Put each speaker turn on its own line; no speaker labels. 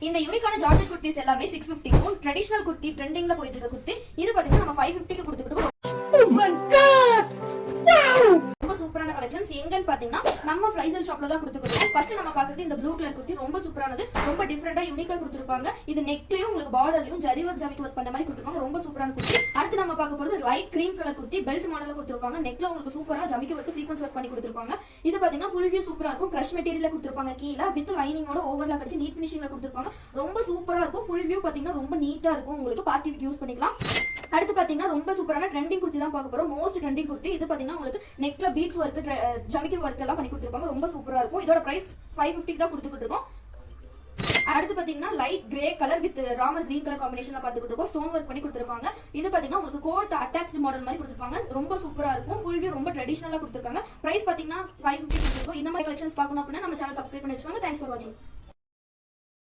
இந்த யூனிக்கான ஜார்ஜெட் குர்த்திஸ் எல்லாமே 650க்கும் ட்ரெடிஷனல் குர்த்தி ட்ரெண்டிங்ல போயிட்டு இருக்க குர்த்தி இது பாத்தீங்கன்னா நம்ம 550க்கு கொடுத்துக்கிட்டு ரொம்ப சூப்பரான கலெக்ஷன்ஸ் எங்கன்னு பாத்தீங்கன்னா நம்ம ஃப்ளைசல் ஷாப்ல தான் கொடுத்துருக்கோம். ஃபர்ஸ்ட் நம்ம பாக்குறது இந்த ப்ளூ கலர் குர்த்தி ரொம்ப சூப்பரானது, ரொம்ப டிஃபரெண்டா யூனிக்கா கொடுத்துருப்பாங்க. இது நெக்லயும் உங்களுக்கு பார்டர்லயும் ஜரி ஒர்க் ஜமிக்கி ஒர்க் பண்ண மாதிரி கொடுத்துருப்பாங்க. ரொம்ப சூப்பரான குர்த்தி. அடுத்து நம்ம பார்க்க போறது light cream colour kurti belt மாடல்ல கொடுத்துருப்பாங்க. நெக்ல உங்களுக்கு சூப்பரா ஜமிக்கி ஒர்க் சீக்வன்ஸ் ஒர்க் பண்ணி கொடுத்துருப்பாங்க. இது பாத்தீங்கன்னா ஃபுல் வியூ சூப்பரா இருக்கும். கிரஷ் மெட்டீரியல்ல கொடுத்துருப்பாங்க. கீழ வித் லைனிங்கோட ஓவர்லாக் அடிச்சு நீட் ஃபினிஷிங்ல கொடுத்துருப்பாங்க. ரொம்ப சூப்பரா இருக்கும். ஃபுல் வியூ பாத்தீங்கன்னா ரொம்ப நீட்டா இருக்கும். உங்களுக்கு பார்ட்டிக்கு யூஸ் பண்ணிக்கலாம். அடுத்து பாத்தீங்கன்னா ரொம்ப சூப்பரான ட்ரெண்டிங் குர்த்தி தான் பார்க்க போறோம். Most trending kurti. இது பாத்தீங்கன்னா உங்களுக்கு நெக்ல பீட்ஸ் ஒர்க் ஜமிக்கி ஒர்க் எல்லாம் பண்ணி கொடுத்துருப்பாங்க. ரொம்ப சூப்பரா இருக்கும். இதோட பிரைஸ் 550 தான் கொடுத்துக்கிட்டு இருக்கோம். அடுத்து பாத்தீங்கன்னா light grey colour with Ramar green colour காம்பினேஷன்ல பாத்துக்கிட்டு இருக்கோம். ஸ்டோன் ஒர்க் பண்ணி கொடுத்துருப்பாங்க. இது பாத்தீங்கன்னா உங்களுக்கு கோட் அட்டாச்ட் மாடல் மாதிரி கொடுத்துருப்பாங்க. ரொம்ப சூப்பரா இருக்கும். ஃபுல் வியூ ரொம்ப ட்ரெடிஷனலா கொடுத்துருக்காங்க. பிரைஸ் பாத்தீங்கன்னா 550 கொடுத்துருக்கோம். இந்த மாதிரி கலெக்ஷன்ஸ் பார்க்கணும் அப்படின்னா நம்ம சேனல் சப்ஸ்கிரைப் பண்ணி வச்சுக்கோங்க. தேங்க்ஸ் ஃபார் வாட்சிங்.